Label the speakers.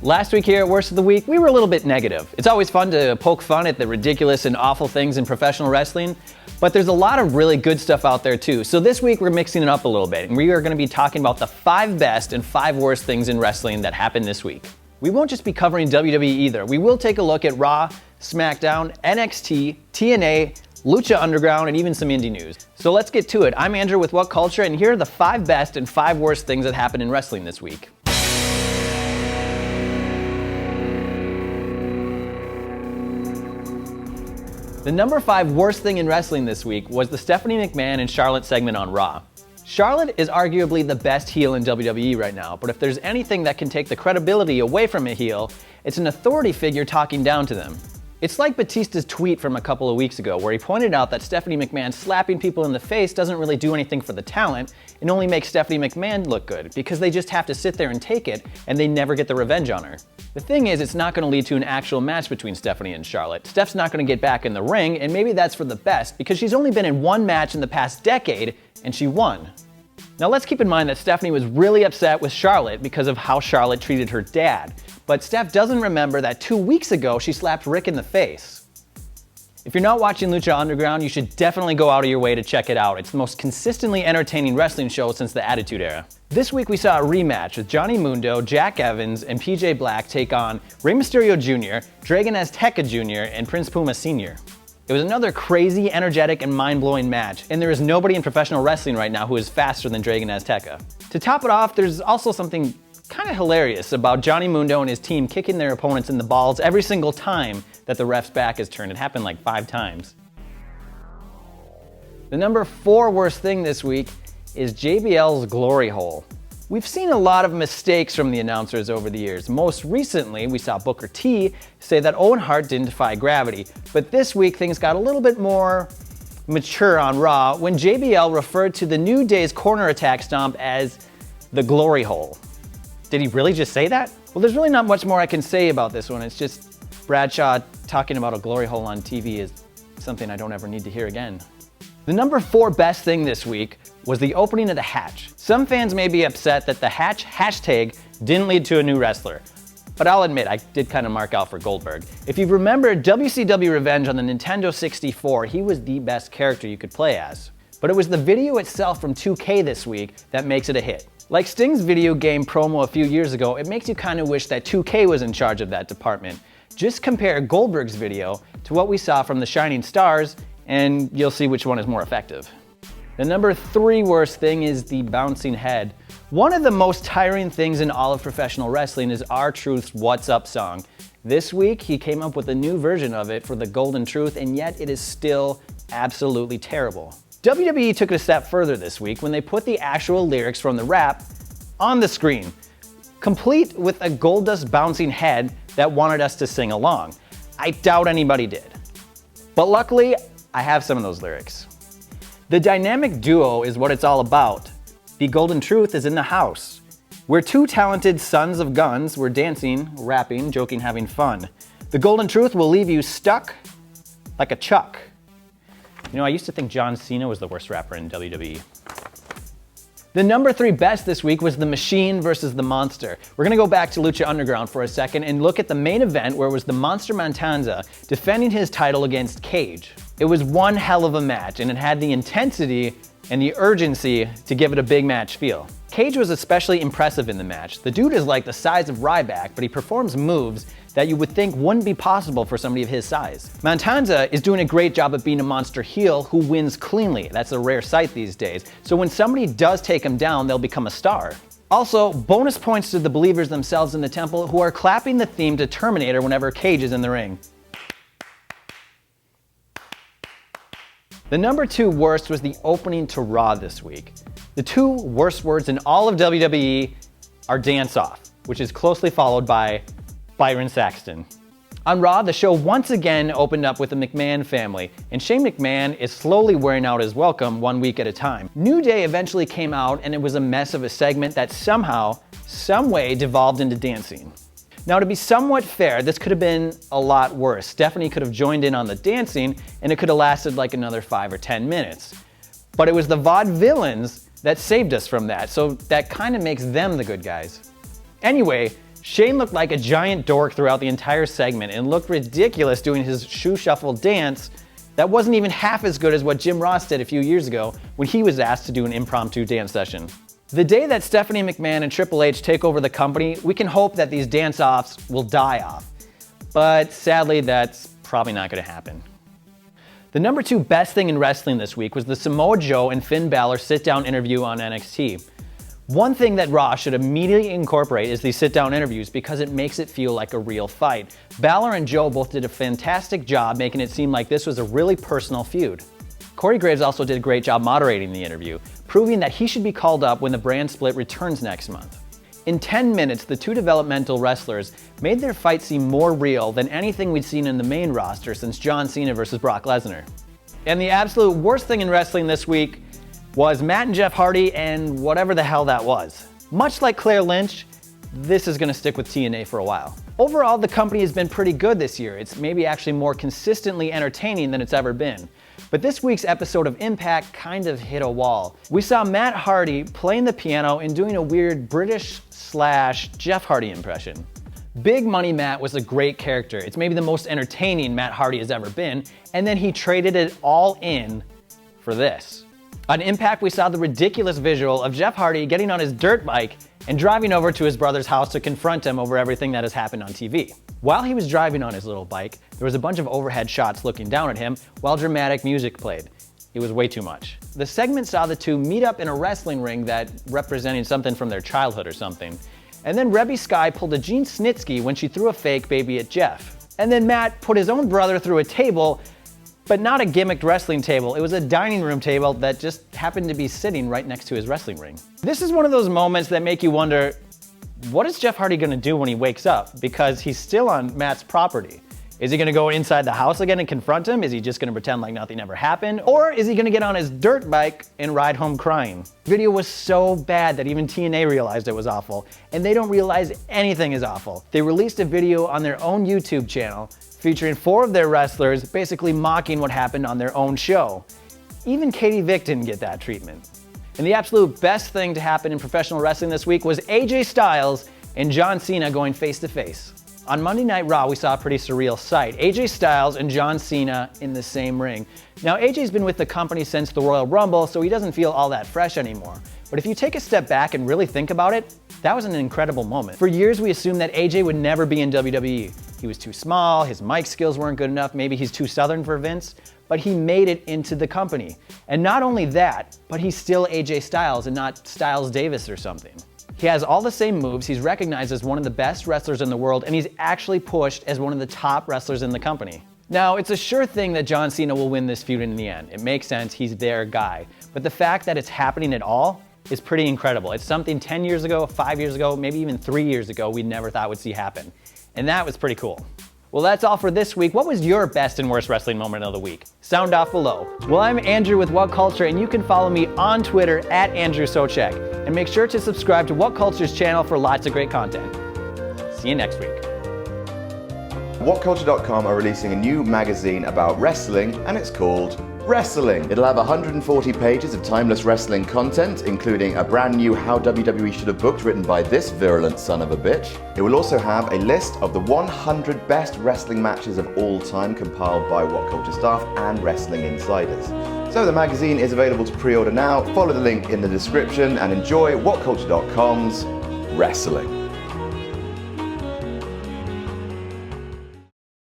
Speaker 1: Last week here at Worst of the Week, we were a little bit negative. It's always fun to poke fun at the ridiculous and awful things in professional wrestling, but there's a lot of really good stuff out there too. So this week we're mixing it up a little bit, and we are going to be talking about the 5 best and 5 worst things in wrestling that happened this week. We won't just be covering WWE either. We will take a look at Raw, SmackDown, NXT, TNA, Lucha Underground, and even some indie news. So let's get to it. I'm Andrew with WhatCulture, and here are the 5 best and 5 worst things that happened in wrestling this week. The number 5 worst thing in wrestling this week was the Stephanie McMahon and Charlotte segment on Raw. Charlotte is arguably the best heel in WWE right now, but if there's anything that can take the credibility away from a heel, it's an authority figure talking down to them. It's like Batista's tweet from a couple of weeks ago, where he pointed out that Stephanie McMahon slapping people in the face doesn't really do anything for the talent, and only makes Stephanie McMahon look good, because they just have to sit there and take it, and they never get the revenge on her. The thing is, it's not going to lead to an actual match between Stephanie and Charlotte. Steph's not going to get back in the ring, and maybe that's for the best, because she's only been in one match in the past decade, and she won. Now let's keep in mind that Stephanie was really upset with Charlotte because of how Charlotte treated her dad. But Steph doesn't remember that 2 weeks ago she slapped Rick in the face. If you're not watching Lucha Underground, you should definitely go out of your way to check it out. It's the most consistently entertaining wrestling show since the Attitude Era. This week we saw a rematch with Johnny Mundo, Jack Evans, and PJ Black take on Rey Mysterio Jr., Dragon Azteca Jr., and Prince Puma Sr. It was another crazy, energetic, and mind-blowing match, and there is nobody in professional wrestling right now who is faster than Dragon Azteca. To top it off, there's also something kind of hilarious about Johnny Mundo and his team kicking their opponents in the balls every single time that the ref's back is turned. It happened like 5 times. The number 4 worst thing this week is JBL's glory hole. We've seen a lot of mistakes from the announcers over the years. Most recently, we saw Booker T say that Owen Hart didn't defy gravity. But this week, things got a little bit more mature on Raw when JBL referred to the New Day's corner attack stomp as the glory hole. Did he really just say that? Well, there's really not much more I can say about this one. It's just Bradshaw talking about a glory hole on TV is something I don't ever need to hear again. The number 4 best thing this week was the opening of the Hatch. Some fans may be upset that the Hatch hashtag didn't lead to a new wrestler, but I'll admit I did kind of mark out for Goldberg. If you remember WCW Revenge on the Nintendo 64, he was the best character you could play as. But it was the video itself from 2K this week that makes it a hit. Like Sting's video game promo a few years ago, it makes you kind of wish that 2K was in charge of that department. Just compare Goldberg's video to what we saw from the Shining Stars, and you'll see which one is more effective. The number 3 worst thing is the bouncing head. One of the most tiring things in all of professional wrestling is R-Truth's What's Up song. This week, he came up with a new version of it for the Golden Truth, and yet it is still absolutely terrible. WWE took it a step further this week when they put the actual lyrics from the rap on the screen, complete with a Goldust bouncing head that wanted us to sing along. I doubt anybody did. But luckily, I have some of those lyrics. The dynamic duo is what it's all about. The Golden Truth is in the house. We're 2 talented sons of guns. We're dancing, rapping, joking, having fun. The Golden Truth will leave you stuck like a chuck. You know, I used to think John Cena was the worst rapper in WWE. The number 3 best this week was The Machine versus The Monster. We're gonna go back to Lucha Underground for a second and look at the main event where it was the Monster Matanza defending his title against Cage. It was one hell of a match, and it had the intensity and the urgency to give it a big match feel. Cage was especially impressive in the match. The dude is like the size of Ryback, but he performs moves that you would think wouldn't be possible for somebody of his size. Matanza is doing a great job of being a monster heel who wins cleanly. That's a rare sight these days. So when somebody does take him down, they'll become a star. Also, bonus points to the believers themselves in the temple who are clapping the theme to Terminator whenever Cage is in the ring. The number 2 worst was the opening to Raw this week. The 2 worst words in all of WWE are dance off, which is closely followed by Byron Saxton. On Raw, the show once again opened up with the McMahon family, and Shane McMahon is slowly wearing out his welcome 1 week at a time. New Day eventually came out, and it was a mess of a segment that somehow, some way devolved into dancing. Now, to be somewhat fair, this could have been a lot worse. Stephanie could have joined in on the dancing, and it could have lasted like another 5 or 10 minutes. But it was the vaudevillains that saved us from that, so that kind of makes them the good guys. Anyway, Shane looked like a giant dork throughout the entire segment and looked ridiculous doing his shoe shuffle dance that wasn't even half as good as what Jim Ross did a few years ago when he was asked to do an impromptu dance session. The day that Stephanie McMahon and Triple H take over the company, we can hope that these dance-offs will die off. But sadly, that's probably not going to happen. The number 2 best thing in wrestling this week was the Samoa Joe and Finn Balor sit-down interview on NXT. One thing that Raw should immediately incorporate is these sit-down interviews because it makes it feel like a real fight. Balor and Joe both did a fantastic job making it seem like this was a really personal feud. Corey Graves also did a great job moderating the interview, proving that he should be called up when the brand split returns next month. In 10 minutes, the 2 developmental wrestlers made their fight seem more real than anything we'd seen in the main roster since John Cena versus Brock Lesnar. And the absolute worst thing in wrestling this week was Matt and Jeff Hardy and whatever the hell that was. Much like Claire Lynch, this is going to stick with TNA for a while. Overall, the company has been pretty good this year. It's maybe actually more consistently entertaining than it's ever been. But this week's episode of Impact kind of hit a wall. We saw Matt Hardy playing the piano and doing a weird British/Jeff Hardy impression. Big Money Matt was a great character. It's maybe the most entertaining Matt Hardy has ever been, and then he traded it all in for this. On Impact, we saw the ridiculous visual of Jeff Hardy getting on his dirt bike and driving over to his brother's house to confront him over everything that has happened on TV. While he was driving on his little bike, there was a bunch of overhead shots looking down at him while dramatic music played. It was way too much. The segment saw the 2 meet up in a wrestling ring that representing something from their childhood or something. And then Rebby Sky pulled a Gene Snitsky when she threw a fake baby at Jeff. And then Matt put his own brother through a table, but not a gimmicked wrestling table. It was a dining room table that just happened to be sitting right next to his wrestling ring. This is one of those moments that make you wonder, what is Jeff Hardy gonna do when he wakes up? Because he's still on Matt's property. Is he gonna go inside the house again and confront him? Is he just gonna pretend like nothing ever happened? Or is he gonna get on his dirt bike and ride home crying? The video was so bad that even TNA realized it was awful, and they don't realize anything is awful. They released a video on their own YouTube channel featuring 4 of their wrestlers basically mocking what happened on their own show. Even Katie Vick didn't get that treatment. And the absolute best thing to happen in professional wrestling this week was AJ Styles and John Cena going face to face. On Monday Night Raw, we saw a pretty surreal sight. AJ Styles and John Cena in the same ring. Now, AJ's been with the company since the Royal Rumble, so he doesn't feel all that fresh anymore. But if you take a step back and really think about it, that was an incredible moment. For years, we assumed that AJ would never be in WWE. He was too small, his mic skills weren't good enough, maybe he's too Southern for Vince, but he made it into the company. And not only that, but he's still AJ Styles and not Styles Davis or something. He has all the same moves, he's recognized as one of the best wrestlers in the world, and he's actually pushed as one of the top wrestlers in the company. Now, it's a sure thing that John Cena will win this feud in the end. It makes sense, he's their guy. But the fact that it's happening at all is pretty incredible. It's something 10 years ago, 5 years ago, maybe even 3 years ago we never thought would see happen. And that was pretty cool. Well, that's all for this week. What was your best and worst wrestling moment of the week? Sound off below. Well, I'm Andrew with WhatCulture, and you can follow me on Twitter at Andrew Socek. And make sure to subscribe to WhatCulture's channel for lots of great content. See you next week.
Speaker 2: WhatCulture.com are releasing a new magazine about wrestling, and it's called Wrestling. It'll have 140 pages of timeless wrestling content, including a brand new How WWE Should Have Booked written by this virulent son of a bitch. It will also have a list of the 100 best wrestling matches of all time compiled by WhatCulture staff and wrestling insiders. So the magazine is available to pre-order now. Follow the link in the description and enjoy WhatCulture.com's Wrestling.